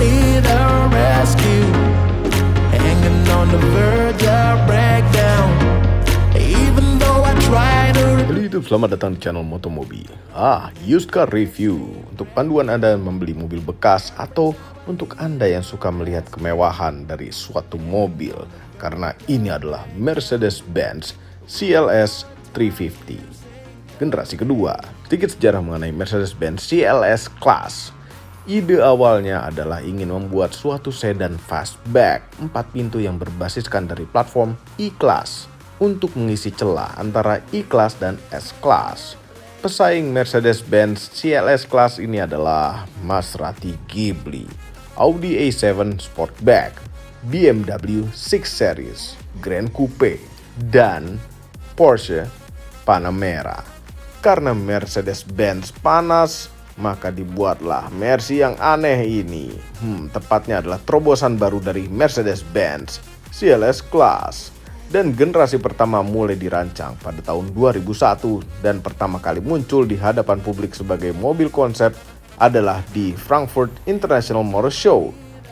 finally the rescue, hanging on the verge of breakdown. Even though I try to. Halo YouTube, selamat datang di channel Motomobi. Used car review untuk panduan Anda membeli mobil bekas atau untuk Anda yang suka melihat kemewahan dari suatu mobil, karena ini adalah Mercedes-Benz CLS 350 generasi kedua. Sedikit sejarah mengenai Mercedes-Benz CLS Class. Ide awalnya adalah ingin membuat suatu sedan fastback 4 pintu yang berbasiskan dari platform E-Class untuk mengisi celah antara E-Class dan S-Class. Pesaing Mercedes-Benz CLS Class ini adalah Maserati Ghibli, Audi A7 Sportback, BMW 6 Series, Grand Coupe, dan Porsche Panamera. Karena Mercedes-Benz panas, maka dibuatlah Mercy yang aneh ini. Tepatnya adalah terobosan baru dari Mercedes-Benz CLS Class. Dan generasi pertama mulai dirancang pada tahun 2001 dan pertama kali muncul di hadapan publik sebagai mobil konsep adalah di Frankfurt International Motor Show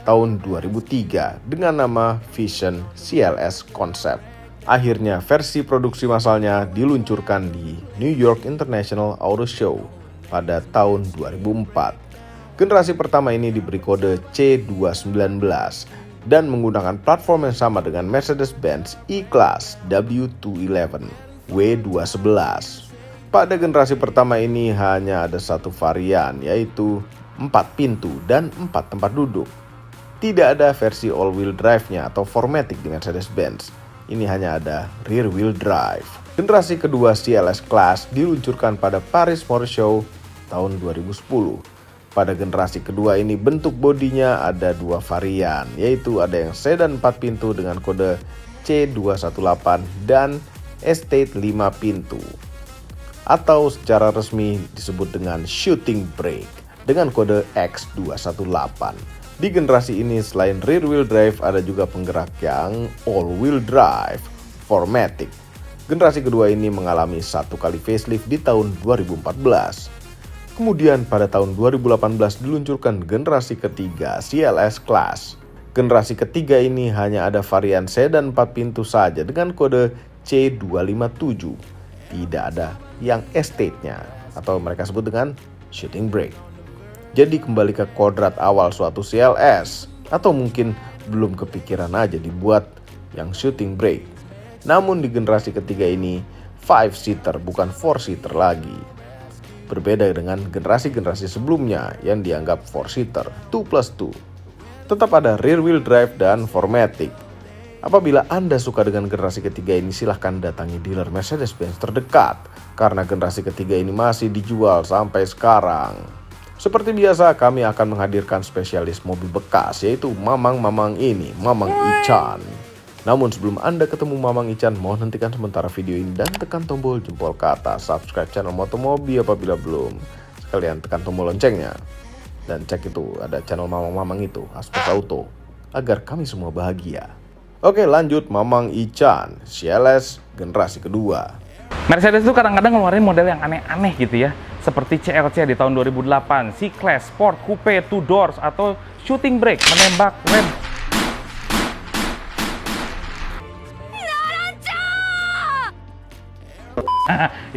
tahun 2003 dengan nama Vision CLS Concept. Akhirnya versi produksi massalnya diluncurkan di New York International Auto Show pada tahun 2004. Generasi pertama ini diberi kode C219 dan menggunakan platform yang sama dengan Mercedes-Benz E-Class W211 W211. Pada generasi pertama ini hanya ada satu varian, yaitu 4 pintu dan 4 tempat duduk. Tidak ada versi all-wheel drive-nya atau 4MATIC di Mercedes-Benz. Ini hanya ada rear wheel drive. Generasi kedua CLS Class diluncurkan pada Paris Motor Show tahun 2010. Pada generasi kedua ini bentuk bodinya ada 2 varian, yaitu ada yang sedan 4 pintu dengan kode C218 dan Estate 5 pintu, atau secara resmi disebut dengan Shooting Brake dengan kode X218. Di generasi ini selain rear wheel drive ada juga penggerak yang all wheel drive 4MATIC. Generasi kedua ini mengalami 1 kali facelift di tahun 2014. Kemudian pada tahun 2018 diluncurkan generasi ketiga CLS Class. Generasi ketiga ini hanya ada varian sedan 4 pintu saja dengan kode C257. Tidak ada yang estate-nya atau mereka sebut dengan Shooting Brake. Jadi kembali ke kodrat awal suatu CLS, atau mungkin belum kepikiran aja dibuat yang Shooting Brake. Namun di generasi ketiga ini 5-seater bukan 4-seater lagi. Berbeda dengan generasi-generasi sebelumnya yang dianggap 4-seater 2+2. Tetap ada rear wheel drive dan 4MATIC. Apabila Anda suka dengan generasi ketiga ini, silahkan datangi dealer Mercedes-Benz terdekat, karena generasi ketiga ini masih dijual sampai sekarang. Seperti biasa, kami akan menghadirkan spesialis mobil bekas, yaitu Mamang ini, Mamang Ichan. Namun sebelum Anda ketemu Mamang Ichan, mohon hentikan sementara video ini dan tekan tombol jempol ke atas. Subscribe channel Motomobi apabila belum. Sekalian tekan tombol loncengnya. Dan cek itu, ada channel Mamang itu, Aspek Auto, agar kami semua bahagia. Oke, lanjut. Mamang Ichan, CLS generasi kedua. Mercedes itu kadang-kadang ngeluarin model yang aneh-aneh gitu ya. Seperti CLC di tahun 2008, C-Class, Sport, Coupe, 2 Doors, atau Shooting Brake, menembak rem.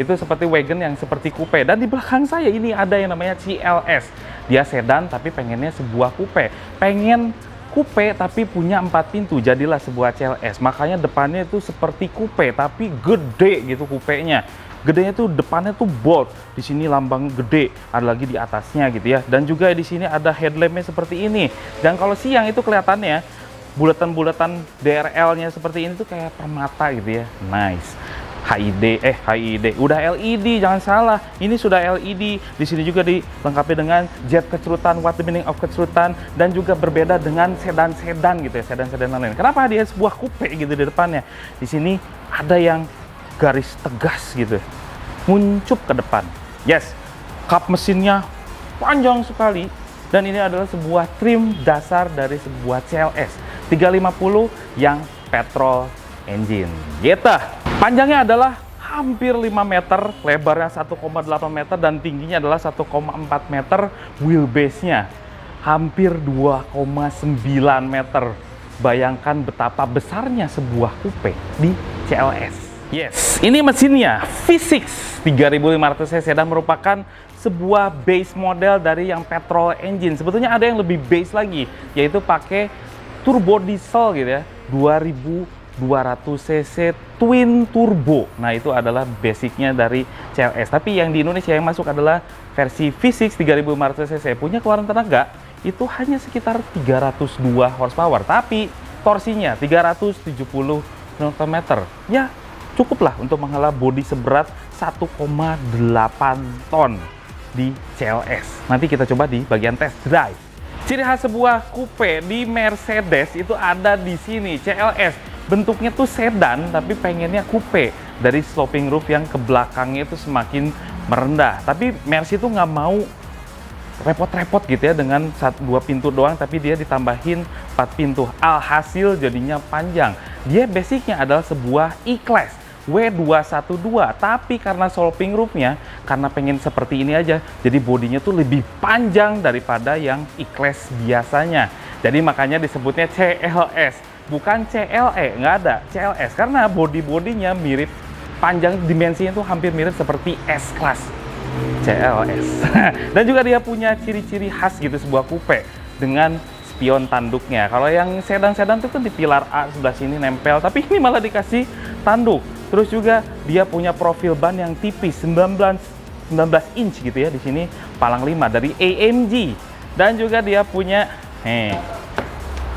Itu seperti wagon yang seperti coupe. Dan di belakang saya ini ada yang namanya CLS. Dia sedan tapi pengennya sebuah coupe. Pengen coupe tapi punya 4 pintu, jadilah sebuah CLS. Makanya depannya itu seperti coupe tapi gede gitu coupenya. Gedenya tuh depannya tuh bold. Di sini lambang gede, ada lagi di atasnya gitu ya. Dan juga di sini ada headlampnya seperti ini. Dan kalau siang itu kelihatannya bulatan-bulatan DRL-nya seperti ini tuh kayak permata gitu ya. Nice. HID, udah LED, jangan salah. Ini sudah LED. Di sini juga dilengkapi dengan jet kecerutan, what the meaning of kecerutan, dan juga berbeda dengan sedan-sedan gitu ya, sedan-sedan lain. Kenapa dia sebuah coupe gitu di depannya? Di sini ada yang garis tegas gitu, muncup ke depan. Yes, kap mesinnya panjang sekali, dan ini adalah sebuah trim dasar dari sebuah CLS 350 yang petrol engine. Gitu. Panjangnya adalah hampir 5 meter, lebarnya 1,8 meter, dan tingginya adalah 1,4 meter wheelbase-nya. hampir 2,9 meter. Bayangkan betapa besarnya sebuah coupe di CLS. Yes, ini mesinnya V6 3500 cc dan merupakan sebuah base model dari yang petrol engine. Sebetulnya ada yang lebih base lagi, yaitu pakai turbo diesel gitu ya, 2200 cc twin turbo. Nah, itu adalah basicnya dari CLS. Tapi yang di Indonesia yang masuk adalah versi V6 3500 cc. Punya keluaran tenaga itu hanya sekitar 302 horsepower, tapi torsinya 370 Nm. Ya, cukuplah untuk menghela bodi seberat 1,8 ton di CLS. Nanti kita coba di bagian test drive. Ciri khas sebuah coupe di Mercedes itu ada di sini. CLS bentuknya tuh sedan, tapi pengennya coupe. Dari sloping roof yang ke belakangnya itu semakin merendah. Tapi Mercy itu nggak mau repot-repot gitu ya dengan 2 pintu doang, tapi dia ditambahin 4 pintu. Alhasil jadinya panjang. Dia basicnya adalah sebuah E-Class W212, tapi karena sloping roofnya, karena pengen seperti ini aja, jadi bodinya tuh lebih panjang daripada yang E-Class biasanya. Jadi makanya disebutnya CLS, bukan CLE, nggak ada CLS, karena bodinya mirip, panjang dimensinya tuh hampir mirip seperti S-Class. CLS. Dan juga dia punya ciri-ciri khas gitu sebuah coupe dengan spion tanduknya. Kalau yang sedan-sedan itu kan di pilar A sebelah sini nempel, tapi ini malah dikasih tanduk. Terus juga dia punya profil ban yang tipis 19 inch gitu ya, di sini palang 5 dari AMG. Dan juga dia punya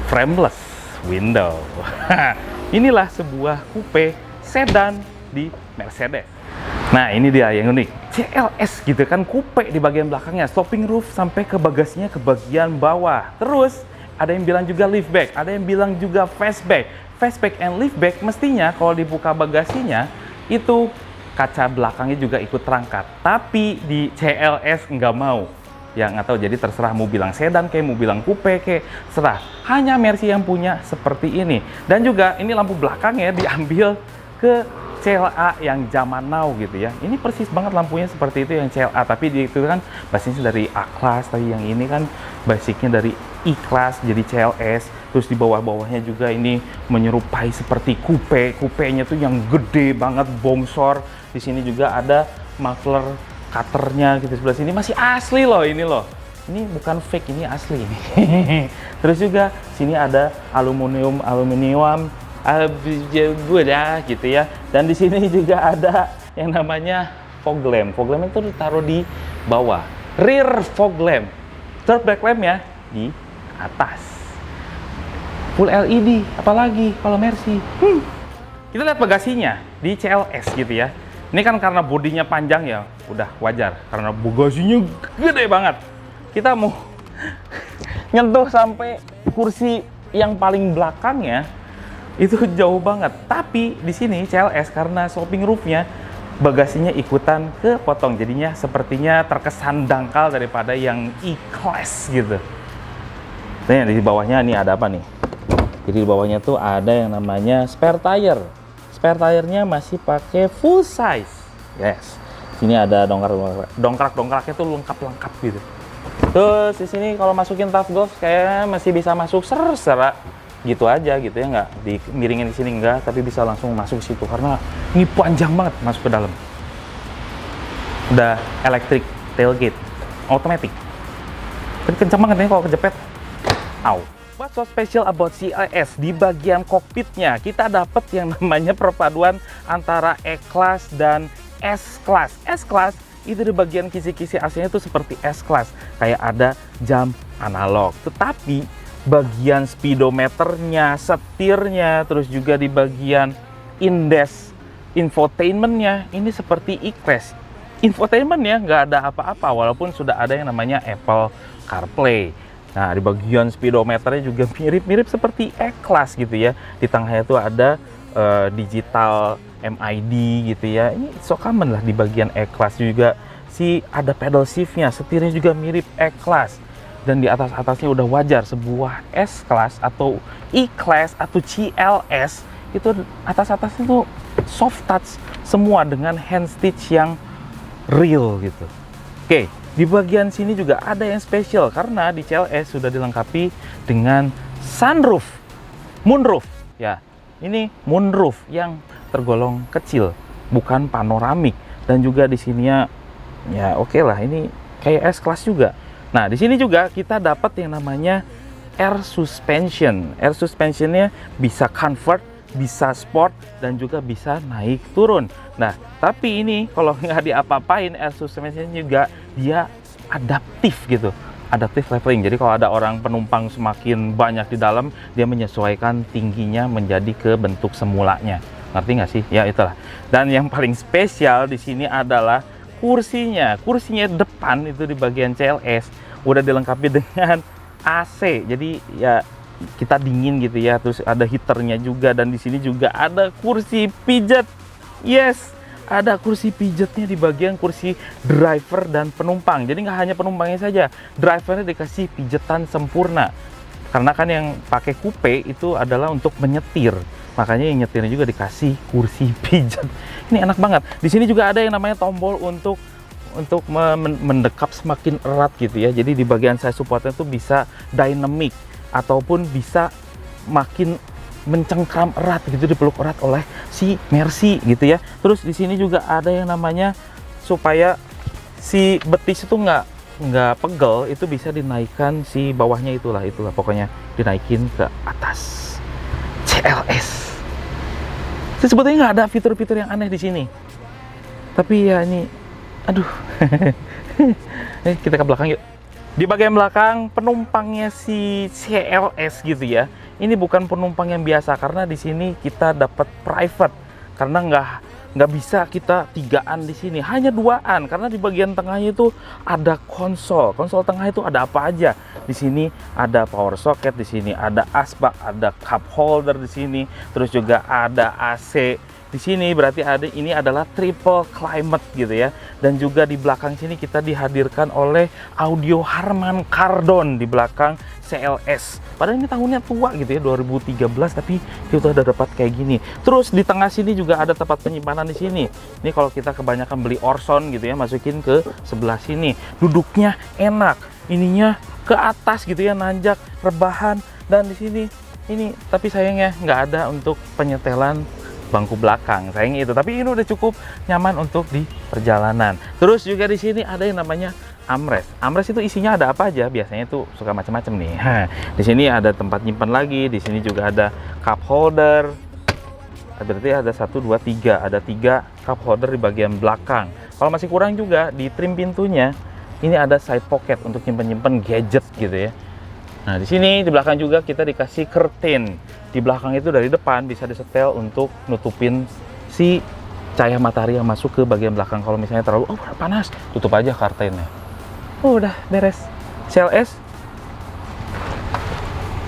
frameless window. Inilah sebuah coupe sedan di Mercedes. Nah, ini dia yang unik, CLS gitu kan, coupe di bagian belakangnya, sloping roof sampai ke bagasinya ke bagian bawah. Terus ada yang bilang juga liftback, ada yang bilang juga fastback. Fastback and liftback mestinya kalau dibuka bagasinya itu kaca belakangnya juga ikut terangkat. Tapi di CLS nggak mau. Ya nggak tahu, jadi terserah mau bilang sedan kayak mau bilang coupe kayak serah. Hanya Mercy yang punya seperti ini. Dan juga ini lampu belakangnya diambil ke CLA yang zaman now gitu ya. Ini persis banget lampunya seperti itu yang CLA, tapi dia itu kan basisnya dari A-Class, tapi yang ini kan basicnya dari E-Class jadi CLS. Terus di bawah-bawahnya juga ini menyerupai seperti coupe. Coupenya tuh yang gede banget, bongsor. Di sini juga ada muffler cutternya gitu sebelah sini, masih asli loh ini loh. Ini bukan fake, ini asli ini. Terus juga sini ada aluminium gitu ya. Dan di sini juga ada yang namanya fog lamp. Fog lamp itu ditaruh di bawah. Rear fog lamp. Third back lamp ya di atas. Full LED, apalagi kalau Mercy. Kita lihat bagasinya di CLS gitu ya. Ini kan karena bodinya panjang ya, udah wajar karena bagasinya gede banget. Kita mau nyentuh sampai kursi yang paling belakangnya itu jauh banget. Tapi di sini CLS karena sloping roofnya, bagasinya ikutan kepotong, jadinya sepertinya terkesan dangkal daripada yang E-Class gitu. Nah, di bawahnya ini ada apa nih? Jadi di bawahnya tuh ada yang namanya spare tire. Spare tire-nya masih pakai full size. Yes. Sini ada dongkrak-dongkraknya tuh lengkap-lengkap gitu. Terus di sini kalau masukin Tough Golf kayaknya masih bisa masuk ser-serak gitu aja gitu ya, nggak dimiringin di sini enggak, tapi bisa langsung masuk situ karena ini panjang banget masuk ke dalam. Udah electric tailgate, automatic. Tapi kencang banget nih kalau kejepit. Au. What's so special about CLS? Di bagian kokpitnya kita dapat yang namanya perpaduan antara E-Class dan S-Class. S-Class itu di bagian kisi-kisi AC-nya itu seperti S-Class, kayak ada jam analog. Tetapi bagian speedometernya, setirnya, terus juga di bagian infotainmentnya ini seperti E-Class. Infotainmentnya nggak ada apa-apa, walaupun sudah ada yang namanya Apple CarPlay. Nah, di bagian speedometernya juga mirip-mirip seperti E-Class gitu ya. Di tengahnya itu ada digital MID gitu ya. Ini so common lah di bagian E-Class juga. Ada pedal shiftnya, setirnya juga mirip E-Class. Dan di atas-atasnya udah wajar sebuah S-Class atau E-Class atau CLS itu atas-atasnya tuh soft touch semua dengan hand stitch yang real gitu. Oke, Di bagian sini juga ada yang spesial karena di CLS sudah dilengkapi dengan sunroof, moonroof ya. Ini moonroof yang tergolong kecil, bukan panoramik, dan juga di sininya ya oke lah, ini kayak S-Class juga. Nah, di sini juga kita dapat yang namanya air suspension. Air suspensionnya bisa comfort, bisa sport, dan juga bisa naik turun. Nah, tapi ini kalau nggak diapa-apain, air suspension juga dia adaptif gitu, adaptif leveling. Jadi kalau ada orang penumpang semakin banyak di dalam, dia menyesuaikan tingginya menjadi ke bentuk semulanya. Ngerti nggak sih? Ya itulah. Dan yang paling spesial di sini adalah kursinya. Kursinya depan itu di bagian CLS udah dilengkapi dengan AC. Jadi ya kita dingin gitu ya. Terus ada heaternya juga, dan di sini juga ada kursi pijat. Yes, ada kursi pijatnya di bagian kursi driver dan penumpang. Jadi nggak hanya penumpangnya saja, drivernya dikasih pijatan sempurna. Karena kan yang pakai coupe itu adalah untuk menyetir, makanya yang nyetirnya juga dikasih kursi pijat. Ini enak banget. Di sini juga ada yang namanya tombol untuk mendekap semakin erat gitu ya. Jadi di bagian side supportnya tuh bisa dynamic ataupun bisa makin mencengkram erat gitu, dipeluk erat oleh si Mercy gitu ya. Terus di sini juga ada yang namanya supaya si betis itu nggak pegel, itu bisa dinaikkan si bawahnya, itulah pokoknya dinaikin ke atas. CLS. Itu sebetulnya nggak ada fitur-fitur yang aneh di sini. Tapi ya ini, aduh. Kita ke belakang yuk. Di bagian belakang penumpangnya si CLS gitu ya. Ini bukan penumpang yang biasa karena di sini kita dapat private. Karena nggak bisa kita 3-an di sini, hanya 2-an karena di bagian tengahnya itu ada konsol. Konsol tengah itu ada apa aja? Di sini ada power socket, di sini ada asbak, ada cup holder di sini, terus juga ada AC di sini. Berarti ini adalah triple climate gitu ya. Dan juga di belakang sini kita dihadirkan oleh audio Harman Kardon di belakang CLS. Padahal ini tahunnya tua gitu ya, 2013, tapi kita udah dapat kayak gini. Terus di tengah sini juga ada tempat penyimpanan di sini. Ini kalau kita kebanyakan beli Orson gitu ya, masukin ke sebelah sini. Duduknya enak, ininya ke atas gitu ya, nanjak, rebahan. Dan di sini ini, tapi sayangnya nggak ada untuk penyetelan bangku belakang, sayangnya itu. Tapi ini udah cukup nyaman untuk di perjalanan. Terus juga di sini ada yang namanya armrest. Armrest itu isinya ada apa aja? Biasanya itu suka macam-macam nih. Di sini ada tempat nyimpan lagi. Di sini juga ada cup holder. Berarti ada 1, 2, 3. Ada 3 cup holder di bagian belakang. Kalau masih kurang juga di trim pintunya, ini ada side pocket untuk nyimpen-nyimpen gadget gitu ya. Nah, di sini di belakang juga kita dikasih curtain. Di belakang itu dari depan bisa disetel untuk nutupin si cahaya matahari yang masuk ke bagian belakang. Kalau misalnya terlalu panas, tutup aja curtainnya. Udah beres. CLS.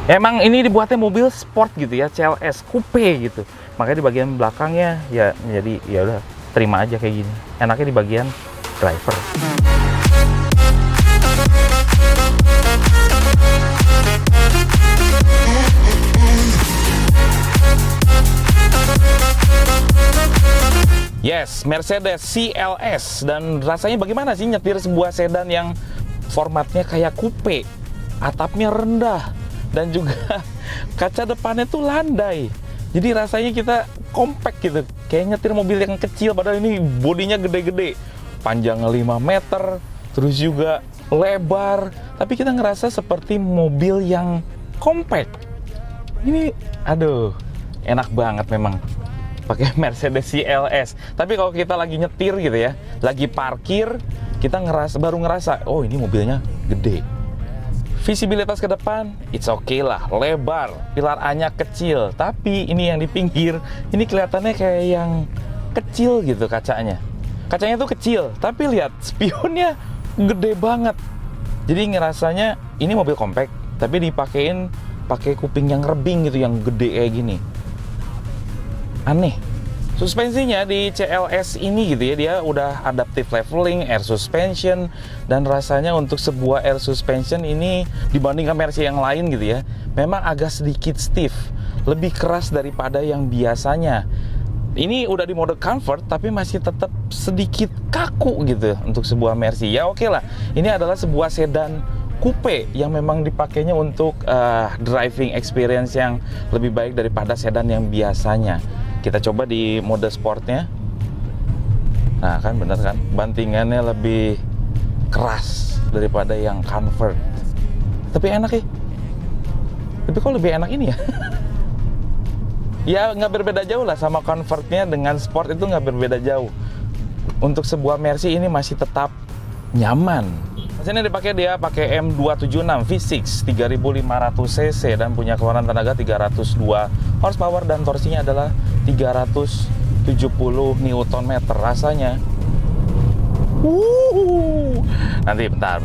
Emang ini dibuatnya mobil sport gitu ya, CLS coupe gitu. Makanya di bagian belakangnya ya jadi ya udah terima aja kayak gini. Enaknya di bagian driver. Yes, Mercedes CLS. Dan rasanya bagaimana sih nyetir sebuah sedan yang formatnya kayak coupe, atapnya rendah, dan juga kaca depannya tuh landai. Jadi rasanya kita compact gitu, kayak nyetir mobil yang kecil, padahal ini bodinya gede-gede, panjangnya 5 meter, terus juga lebar, tapi kita ngerasa seperti mobil yang compact. Ini, aduh, enak banget memang pakai Mercedes CLS. Tapi kalau kita lagi nyetir gitu ya, lagi parkir, kita baru ngerasa, oh ini mobilnya gede. Visibilitas ke depan, it's okay lah, lebar, pilar A-nya kecil. Tapi ini yang di pinggir, ini kelihatannya kayak yang kecil gitu kacanya. Kacanya tuh kecil, tapi lihat spionnya gede banget. Jadi ngerasanya ini mobil compact, tapi dipakein pakai kuping yang rebing gitu, yang gede kayak gini. Aneh. Suspensinya di CLS ini gitu ya, dia udah adaptive leveling, air suspension, dan rasanya untuk sebuah air suspension ini dibandingkan Mercy yang lain gitu ya, memang agak sedikit stiff, lebih keras daripada yang biasanya. Ini udah di mode comfort tapi masih tetap sedikit kaku gitu untuk sebuah Mercy. Ya oke lah, ini adalah sebuah sedan coupe yang memang dipakainya untuk driving experience yang lebih baik daripada sedan yang biasanya. Kita coba di mode sportnya. Nah kan bener kan, bantingannya lebih keras daripada yang comfort. Tapi enak ya. Tapi kok lebih enak ini ya? Ya nggak berbeda jauh lah sama convertnya dengan sport itu nggak berbeda jauh. Untuk sebuah Mercy ini masih tetap nyaman. Mesinnya dipakai dia pakai M276 V6 3500 cc dan punya keluaran tenaga 302 horsepower dan torsinya adalah 370 Nm rasanya. Nanti bentar.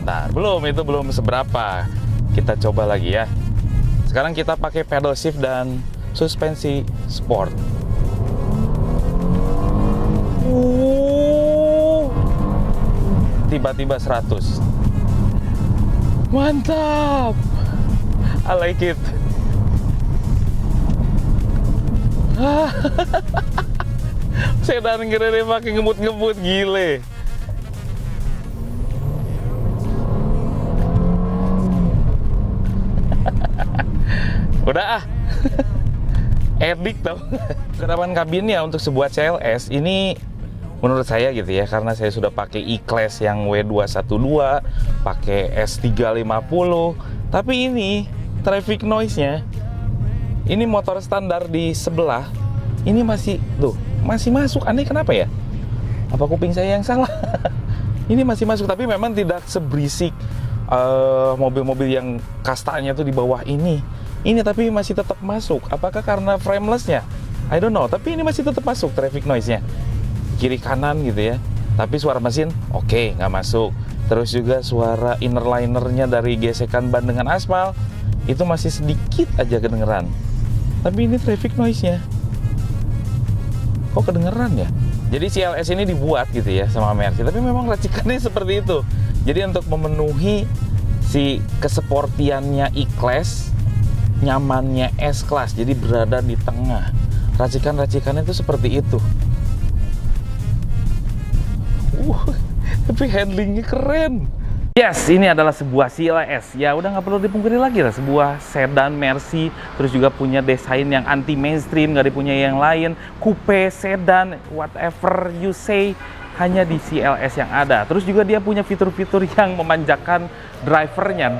Itu belum seberapa. Kita coba lagi ya. Sekarang kita pakai pedal shift dan suspensi sport. Tiba-tiba 100. Mantap. I like it. Sedan gede pakai ngebut-ngebut gile. Udah edik tau. Kedalaman kabinnya untuk sebuah CLS ini menurut saya gitu ya, karena saya sudah pakai E-Class yang W212, pakai S350, tapi ini traffic noise-nya, ini motor standar di sebelah, ini masih masuk. Aneh kenapa ya? Apa kuping saya yang salah? Ini masih masuk, tapi memang tidak seberisik mobil-mobil yang kastanya tuh di bawah ini. Ini tapi masih tetap masuk. Apakah karena frameless-nya? I don't know. Tapi ini masih tetap masuk traffic noise-nya. Kiri kanan gitu ya. Tapi suara mesin oke, nggak masuk. Terus juga suara inner liner-nya dari gesekan ban dengan aspal itu masih sedikit aja kedengeran. Tapi ini traffic noise-nya kok kedengeran ya? Jadi CLS ini dibuat gitu ya sama Mercy. Tapi memang racikannya seperti itu. Jadi untuk memenuhi si keseportiannya E-Class, nyamannya S-Class, jadi berada di tengah. Racikan-racikannya itu seperti itu. Tapi handlingnya keren. Yes, ini adalah sebuah CLS. Ya udah nggak perlu dipungkiri lagi lah, sebuah sedan Mercy, terus juga punya desain yang anti mainstream, nggak dipunyai yang lain. Coupe, sedan, whatever you say, hanya di CLS yang ada. Terus juga dia punya fitur-fitur yang memanjakan drivernya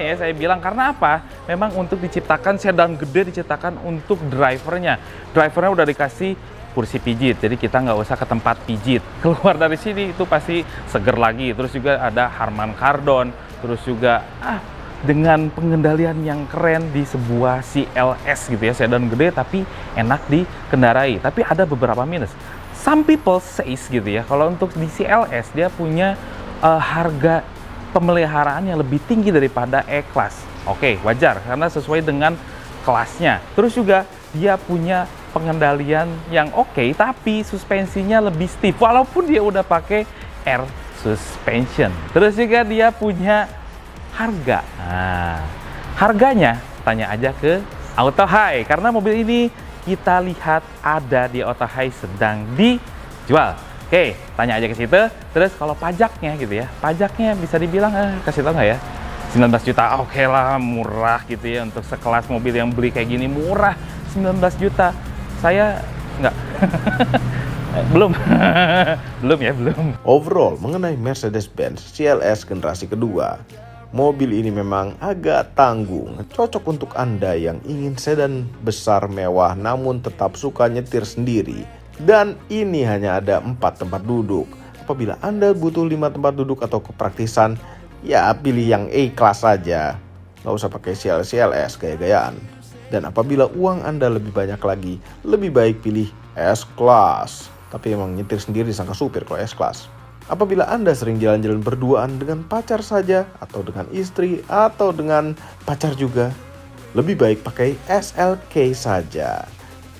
ya saya bilang. Karena apa? Memang untuk diciptakan sedan gede, diciptakan untuk drivernya udah dikasih kursi pijit, jadi kita nggak usah ke tempat pijit. Keluar dari sini itu pasti seger lagi. Terus juga ada Harman Kardon, terus juga dengan pengendalian yang keren di sebuah CLS gitu ya, sedan gede tapi enak dikendarai. Tapi ada beberapa minus. Some people says gitu ya, kalau untuk di CLS dia punya harga pemeliharaan yang lebih tinggi daripada E-Class. Oke, wajar karena sesuai dengan kelasnya. Terus juga dia punya pengendalian yang oke, tapi suspensinya lebih stiff walaupun dia udah pakai air suspension. Terus juga dia punya harga. Harganya tanya aja ke Auto High, karena mobil ini kita lihat ada di Auto High sedang dijual. Oke, tanya aja ke situ. Terus kalau pajaknya gitu ya, pajaknya bisa dibilang kasih tau nggak ya? 19 juta, oke lah, murah gitu ya. Untuk sekelas mobil yang beli kayak gini murah, 19 juta. Saya nggak. belum. belum. Overall, mengenai Mercedes-Benz CLS generasi kedua, mobil ini memang agak tanggung. Cocok untuk Anda yang ingin sedan besar mewah namun tetap suka nyetir sendiri. Dan ini hanya ada 4 tempat duduk. Apabila Anda butuh 5 tempat duduk atau kepraktisan, ya pilih yang A-Class saja. Nggak usah pakai CLS gaya-gayaan. Dan apabila uang Anda lebih banyak lagi, lebih baik pilih S-Class. Tapi emang nyetir sendiri disangka supir kalau S-Class. Apabila Anda sering jalan-jalan berduaan dengan pacar saja, atau dengan istri, atau dengan pacar juga, lebih baik pakai SLK saja.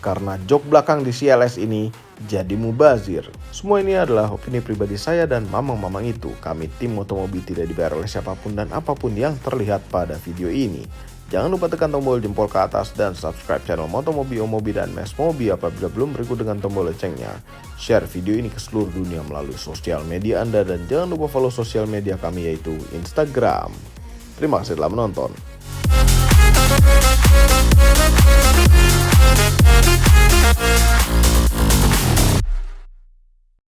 Karena jok belakang di CLS ini jadi mubazir. Semua ini adalah opini pribadi saya dan mamang-mamang itu. Kami tim otomobil tidak dibayar oleh siapapun dan apapun yang terlihat pada video ini. Jangan lupa tekan tombol jempol ke atas dan subscribe channel Motomobi, Omobi, dan Mesmobi apabila belum berikut dengan tombol loncengnya. Share video ini ke seluruh dunia melalui sosial media Anda dan jangan lupa follow sosial media kami yaitu Instagram. Terima kasih telah menonton.